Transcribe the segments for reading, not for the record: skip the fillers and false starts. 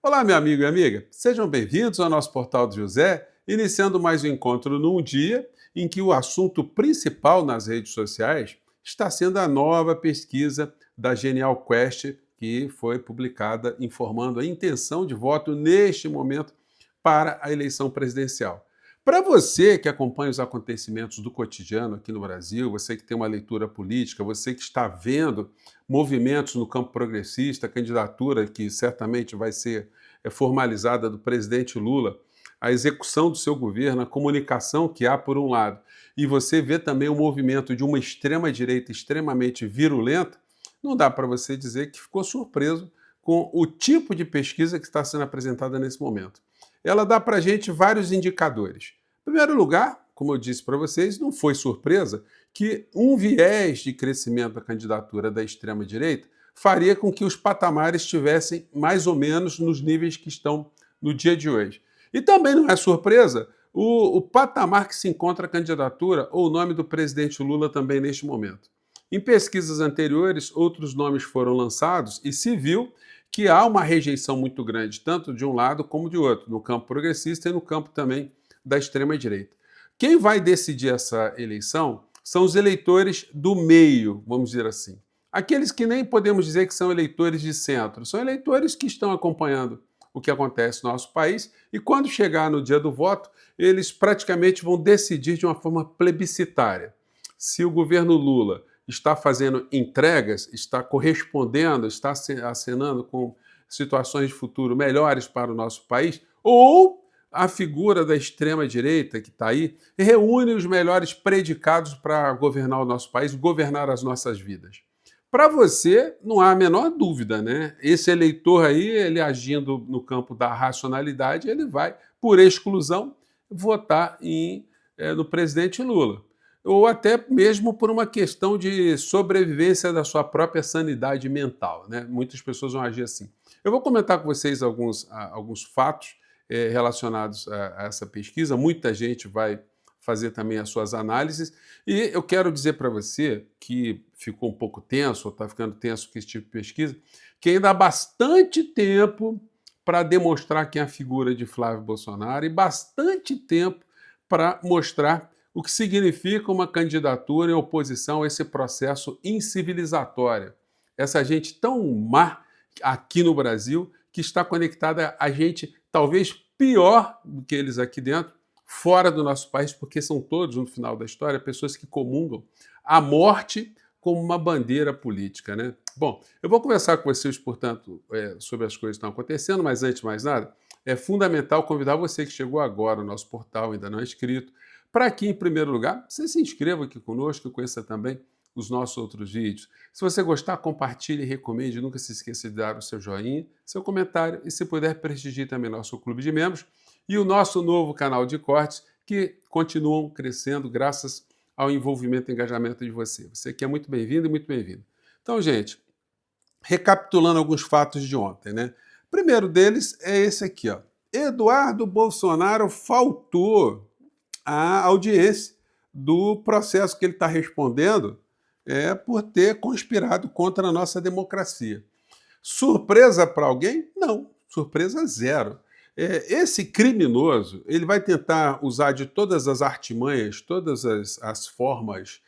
Olá, meu amigo e amiga. Sejam bem-vindos ao nosso Portal do José, iniciando mais um encontro num dia em que o assunto principal nas redes sociais está sendo a nova pesquisa da Genial Quest, que foi publicada informando a intenção de voto neste momento para a eleição presidencial. Para você que acompanha os acontecimentos do cotidiano aqui no Brasil, você que tem uma leitura política, você que está vendo movimentos no campo progressista, candidatura que certamente vai ser formalizada do presidente Lula, a execução do seu governo, a comunicação que há por um lado, e você vê também o movimento de uma extrema-direita extremamente virulenta, não dá para você dizer que ficou surpreso com o tipo de pesquisa que está sendo apresentada nesse momento. Ela dá para a gente vários indicadores. Em primeiro lugar, como eu disse para vocês, não foi surpresa que um viés de crescimento da candidatura da extrema-direita faria com que os patamares estivessem mais ou menos nos níveis que estão no dia de hoje. E também não é surpresa o patamar que se encontra a candidatura ou o nome do presidente Lula também neste momento. Em pesquisas anteriores, outros nomes foram lançados e se viu que há uma rejeição muito grande, tanto de um lado como de outro, no campo progressista e no campo também da extrema-direita. Quem vai decidir essa eleição são os eleitores do meio, vamos dizer assim. Aqueles que nem podemos dizer que são eleitores de centro, são eleitores que estão acompanhando o que acontece no nosso país e quando chegar no dia do voto, eles praticamente vão decidir de uma forma plebiscitária. Se o governo Lula está fazendo entregas, está correspondendo, está acenando com situações de futuro melhores para o nosso país, ou a figura da extrema-direita que está aí reúne os melhores predicados para governar o nosso país, governar as nossas vidas. Para você, não há a menor dúvida, né? Esse eleitor aí, ele agindo no campo da racionalidade, ele vai, por exclusão, votar no presidente Lula. Ou até mesmo por uma questão de sobrevivência da sua própria sanidade mental, né? Muitas pessoas vão agir assim. Eu vou comentar com vocês alguns fatos relacionados a essa pesquisa. Muita gente vai fazer também as suas análises. E eu quero dizer para você que ficou um pouco tenso, ou está ficando tenso com esse tipo de pesquisa, que ainda há bastante tempo para demonstrar quem é a figura de Flávio Bolsonaro e bastante tempo para mostrar o que significa uma candidatura em oposição a esse processo incivilizatório. Essa gente tão má aqui no Brasil que está conectada a gente talvez pior do que eles aqui dentro, fora do nosso país, porque são todos, no final da história, pessoas que comungam a morte como uma bandeira política, né? Bom, eu vou conversar com vocês, portanto, sobre as coisas que estão acontecendo, mas antes de mais nada, é fundamental convidar você que chegou agora no nosso portal, ainda não é inscrito, para que, em primeiro lugar, você se inscreva aqui conosco e conheça também os nossos outros vídeos. Se você gostar, compartilhe e recomende. Nunca se esqueça de dar o seu joinha, seu comentário e, se puder, prestigie também nosso clube de membros e o nosso novo canal de cortes, que continuam crescendo graças ao envolvimento e engajamento de você. Você que é muito bem-vindo e muito bem-vindo. Então, gente, recapitulando alguns fatos de ontem, né? O primeiro deles é esse aqui, ó. Eduardo Bolsonaro faltou à audiência do processo que ele está respondendo por ter conspirado contra a nossa democracia. Surpresa para alguém? Não, surpresa zero. Esse criminoso, ele vai tentar usar de todas as artimanhas, todas as formas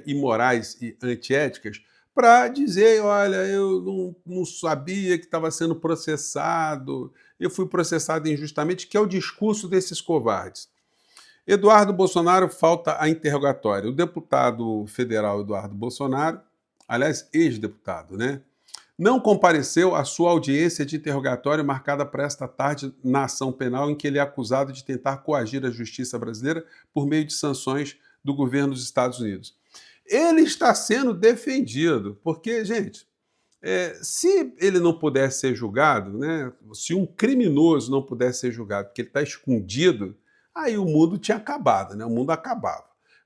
imorais e antiéticas para dizer, olha, eu não sabia que estava sendo processado, eu fui processado injustamente, que é o discurso desses covardes. Eduardo Bolsonaro falta a interrogatório. O deputado federal Eduardo Bolsonaro, aliás, ex-deputado, né? Não compareceu à sua audiência de interrogatório marcada para esta tarde na ação penal em que ele é acusado de tentar coagir a justiça brasileira por meio de sanções do governo dos Estados Unidos. Ele está sendo defendido, porque, gente, se ele não pudesse ser julgado, né, se um criminoso não pudesse ser julgado porque ele está escondido, aí o mundo tinha acabado, né? O mundo acabava.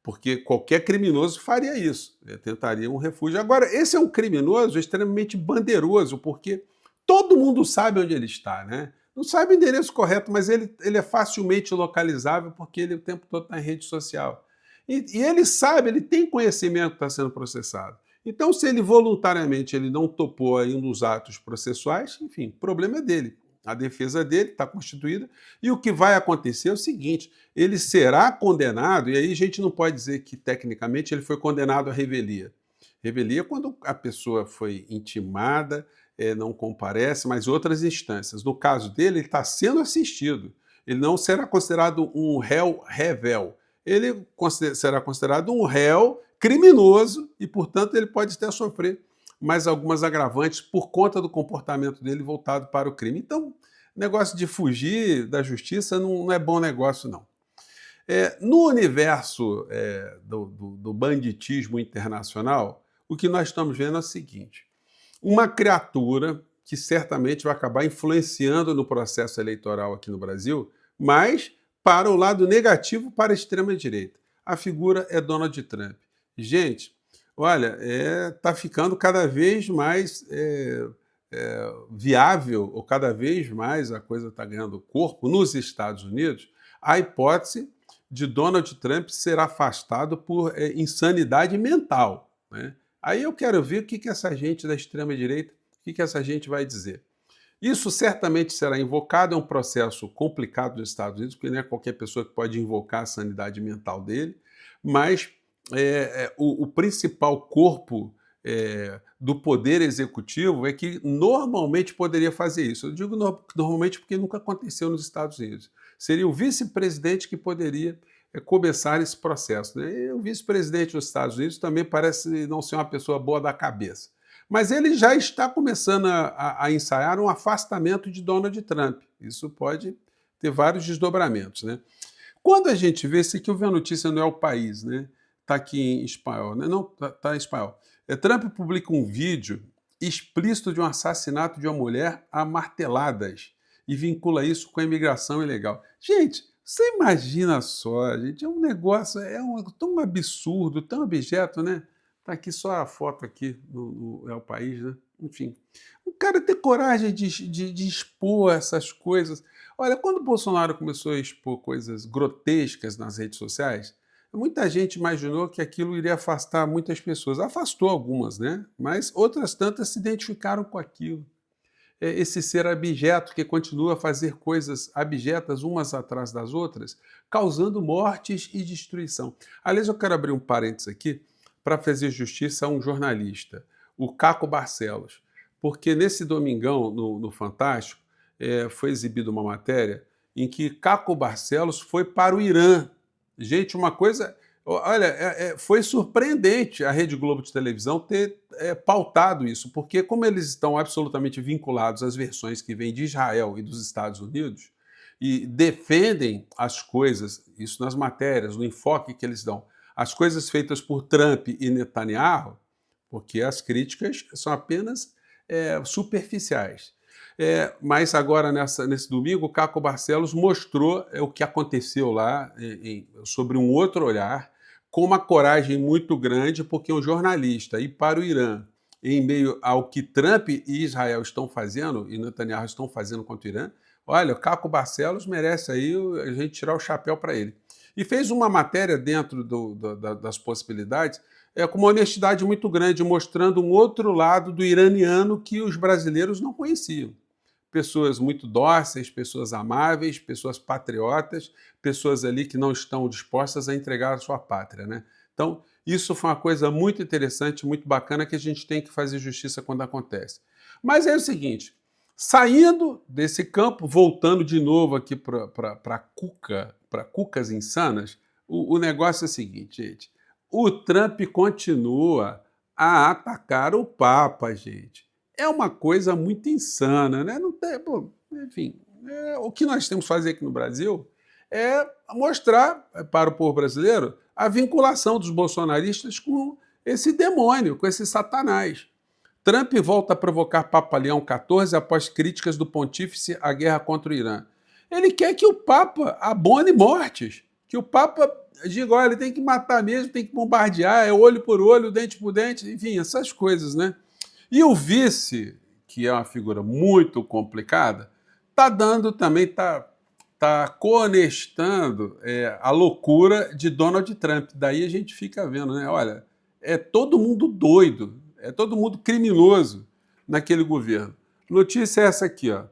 Porque qualquer criminoso faria isso, tentaria um refúgio. Agora, esse é um criminoso extremamente bandeiroso, porque todo mundo sabe onde ele está, né? Não sabe o endereço correto, mas ele é facilmente localizável porque ele o tempo todo está em rede social. E ele sabe, ele tem conhecimento que está sendo processado. Então, se ele voluntariamente ele não topou aí um dos atos processuais, enfim, o problema é dele. a defesa dele está constituída, e o que vai acontecer é o seguinte: ele será condenado, e aí a gente não pode dizer que tecnicamente ele foi condenado à revelia. Revelia é quando a pessoa foi intimada, não comparece, mas outras instâncias. No caso dele, ele está sendo assistido. Ele não será considerado um réu revel. Ele será considerado um réu criminoso e, portanto, ele pode até sofrer mais algumas agravantes por conta do comportamento dele voltado para o crime. Então, negócio de fugir da justiça não é bom negócio, não. No universo do banditismo internacional, o que nós estamos vendo é o seguinte: uma criatura que certamente vai acabar influenciando no processo eleitoral aqui no Brasil, mas para o lado negativo, para a extrema-direita. A figura é Donald Trump. Gente, olha, está ficando cada vez mais viável, ou cada vez mais a coisa está ganhando corpo nos Estados Unidos, a hipótese de Donald Trump ser afastado por insanidade mental, né? Aí eu quero ver o que essa gente da extrema-direita, o que essa gente vai dizer. Isso certamente será invocado, é um processo complicado dos Estados Unidos, porque não é qualquer pessoa que pode invocar a sanidade mental dele, mas o principal corpo do poder executivo é que normalmente poderia fazer isso. Eu digo normalmente porque nunca aconteceu nos Estados Unidos. Seria o vice-presidente que poderia começar esse processo, né? E o vice-presidente dos Estados Unidos também parece não ser uma pessoa boa da cabeça. Mas ele já está começando a ensaiar um afastamento de Donald Trump. Isso pode ter vários desdobramentos, né? Quando a gente vê, esse aqui eu vi a notícia, não é o País, né? Está aqui em espanhol, né? Não, está em espanhol. Trump publica um vídeo explícito de um assassinato de uma mulher a marteladas e vincula isso com a imigração ilegal. Gente, você imagina só, gente, é um negócio, tão absurdo, tão abjeto, né? Tá aqui só a foto aqui é o País, né? Enfim, o cara ter coragem de expor essas coisas. Olha, quando o Bolsonaro começou a expor coisas grotescas nas redes sociais, muita gente imaginou que aquilo iria afastar muitas pessoas. Afastou algumas, né? Mas outras tantas se identificaram com aquilo. Esse ser abjeto que continua a fazer coisas abjetas umas atrás das outras, causando mortes e destruição. Aliás, eu quero abrir um parênteses aqui para fazer justiça a um jornalista, o Caco Barcelos, porque nesse domingão, no Fantástico, foi exibida uma matéria em que Caco Barcelos foi para o Irã. Gente, uma coisa... Olha, foi surpreendente a Rede Globo de televisão ter pautado isso, porque como eles estão absolutamente vinculados às versões que vêm de Israel e dos Estados Unidos, e defendem as coisas, isso nas matérias, no enfoque que eles dão, as coisas feitas por Trump e Netanyahu, porque as críticas são apenas superficiais. Mas agora, nesse domingo, o Caco Barcelos mostrou o que aconteceu lá, sobre um outro olhar, com uma coragem muito grande, porque um jornalista ir para o Irã, em meio ao que Trump e Israel estão fazendo, e Netanyahu estão fazendo contra o Irã, olha, o Caco Barcelos merece aí a gente tirar o chapéu para ele. E fez uma matéria dentro das possibilidades, com uma honestidade muito grande, mostrando um outro lado do iraniano que os brasileiros não conheciam. Pessoas muito dóceis, pessoas amáveis, pessoas patriotas, pessoas ali que não estão dispostas a entregar a sua pátria, né? Então, isso foi uma coisa muito interessante, muito bacana, que a gente tem que fazer justiça quando acontece. Mas é o seguinte, saindo desse campo, voltando de novo aqui para cucas insanas, o negócio é o seguinte, gente. O Trump continua a atacar o Papa, gente. É uma coisa muito insana, né? Não tem, enfim, o que nós temos que fazer aqui no Brasil é mostrar para o povo brasileiro a vinculação dos bolsonaristas com esse demônio, com esse satanás. Trump volta a provocar Papa Leão XIV após críticas do pontífice à guerra contra o Irã. Ele quer que o Papa abone mortes, que o Papa diga, olha, ele tem que matar mesmo, tem que bombardear, é olho por olho, dente por dente, enfim, essas coisas, né? E o vice, que é uma figura muito complicada, está dando também, está coonestando a loucura de Donald Trump. Daí a gente fica vendo, né? Olha, é todo mundo doido, é todo mundo criminoso naquele governo. Notícia é essa aqui, ó.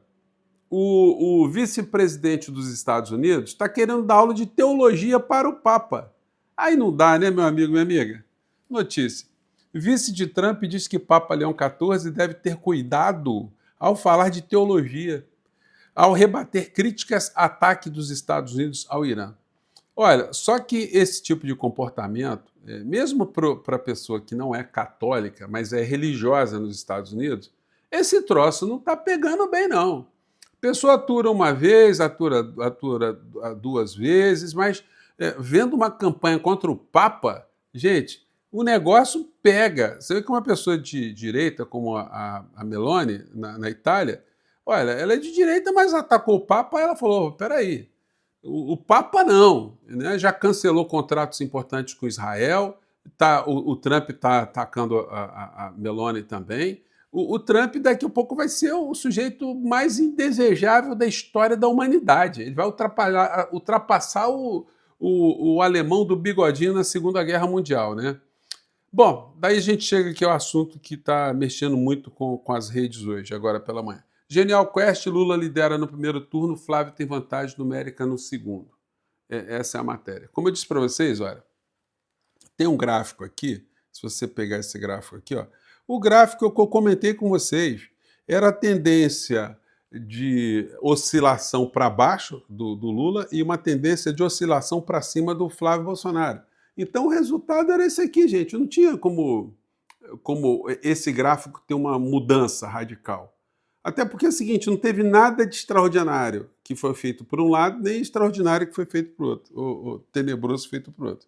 o vice-presidente dos Estados Unidos está querendo dar aula de teologia para o Papa. Aí não dá, né, meu amigo, minha amiga? Notícia. Vice de Trump diz que Papa Leão XIV deve ter cuidado ao falar de teologia, ao rebater críticas a ataque dos Estados Unidos ao Irã. Olha, só que esse tipo de comportamento, mesmo para a pessoa que não é católica, mas é religiosa nos Estados Unidos, esse troço não está pegando bem, não. A pessoa atura uma vez, atura duas vezes, mas vendo uma campanha contra o Papa, gente, o negócio pega. Você vê que uma pessoa de direita, como a Meloni, na Itália, olha, ela é de direita, mas atacou o Papa, ela falou, peraí, o Papa não, né? Já cancelou contratos importantes com Israel, o Trump está atacando a Meloni também. O Trump daqui a pouco vai ser o sujeito mais indesejável da história da humanidade. Ele vai ultrapassar o alemão do bigodinho na Segunda Guerra Mundial, né? Bom, daí a gente chega aqui ao assunto que está mexendo muito com as redes hoje, agora pela manhã. Genial Quest, Lula lidera no primeiro turno, Flávio tem vantagem numérica no segundo. Essa é a matéria. Como eu disse para vocês, olha, tem um gráfico aqui, se você pegar esse gráfico aqui, ó, o gráfico que eu comentei com vocês era a tendência de oscilação para baixo do Lula e uma tendência de oscilação para cima do Flávio Bolsonaro. Então o resultado era esse aqui, gente. Não tinha como esse gráfico ter uma mudança radical. Até porque é o seguinte, não teve nada de extraordinário que foi feito por um lado, nem extraordinário que foi feito por outro, ou tenebroso feito por outro.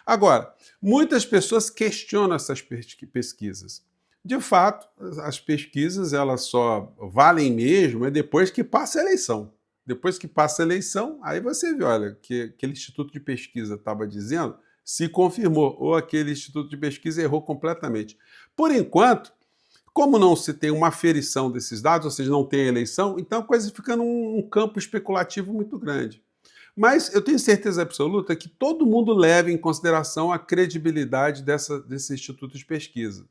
Agora, muitas pessoas questionam essas pesquisas. De fato, as pesquisas elas só valem mesmo depois que passa a eleição. Depois que passa a eleição, aí você vê, olha, que aquele instituto de pesquisa estava dizendo, se confirmou, ou aquele instituto de pesquisa errou completamente. Por enquanto, como não se tem uma aferição desses dados, ou seja, não tem eleição, então a coisa fica num campo especulativo muito grande. Mas eu tenho certeza absoluta que todo mundo leva em consideração a credibilidade desse instituto de pesquisas.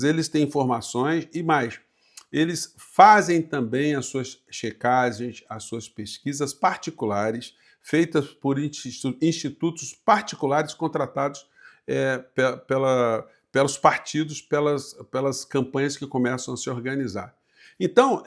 Eles têm informações e mais, eles fazem também as suas checagens, as suas pesquisas particulares, feitas por institutos particulares contratados pelos partidos, pelas campanhas que começam a se organizar. Então,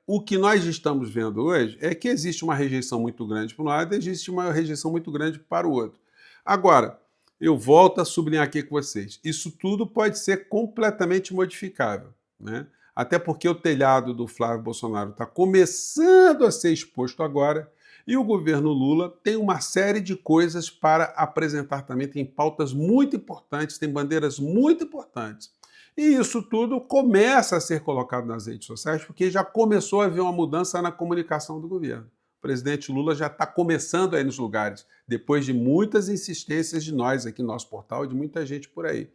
o que nós estamos vendo hoje é que existe uma rejeição muito grande para um lado e existe uma rejeição muito grande para o outro. Agora, eu volto a sublinhar aqui com vocês, isso tudo pode ser completamente modificável, né? Até porque o telhado do Flávio Bolsonaro está começando a ser exposto agora e o governo Lula tem uma série de coisas para apresentar também, tem pautas muito importantes, tem bandeiras muito importantes. E isso tudo começa a ser colocado nas redes sociais porque já começou a haver uma mudança na comunicação do governo. O presidente Lula já está começando a ir nos lugares, depois de muitas insistências de nós aqui no nosso portal e de muita gente por aí.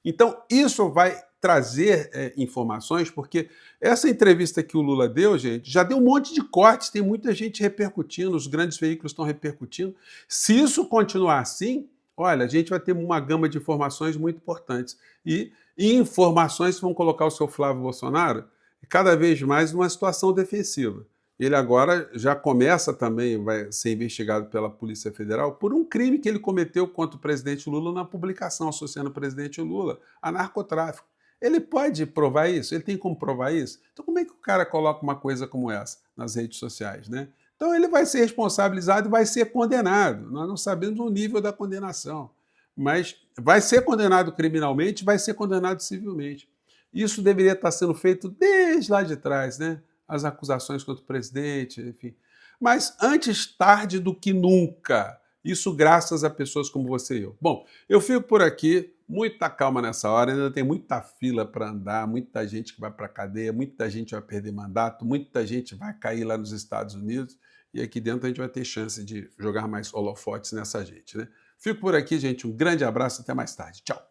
Então, isso vai trazer informações, porque essa entrevista que o Lula deu, gente, já deu um monte de cortes, tem muita gente repercutindo, os grandes veículos estão repercutindo. Se isso continuar assim, olha, a gente vai ter uma gama de informações muito importantes. E informações que vão colocar o seu Flávio Bolsonaro cada vez mais numa situação defensiva. Ele agora já começa também, vai ser investigado pela Polícia Federal por um crime que ele cometeu contra o presidente Lula na publicação associando o presidente Lula a narcotráfico. Ele pode provar isso? Ele tem como provar isso? Então como é que o cara coloca uma coisa como essa nas redes sociais, né? Então ele vai ser responsabilizado e vai ser condenado. Nós não sabemos o nível da condenação, mas vai ser condenado criminalmente, vai ser condenado civilmente. Isso deveria estar sendo feito desde lá de trás, né? As acusações contra o presidente, enfim. Mas antes tarde do que nunca. Isso graças a pessoas como você e eu. Bom, eu fico por aqui, muita calma nessa hora, ainda tem muita fila para andar, muita gente que vai para a cadeia, muita gente vai perder mandato, muita gente vai cair lá nos Estados Unidos e aqui dentro a gente vai ter chance de jogar mais holofotes nessa gente, né? Fico por aqui, gente. Um grande abraço, até mais tarde. Tchau.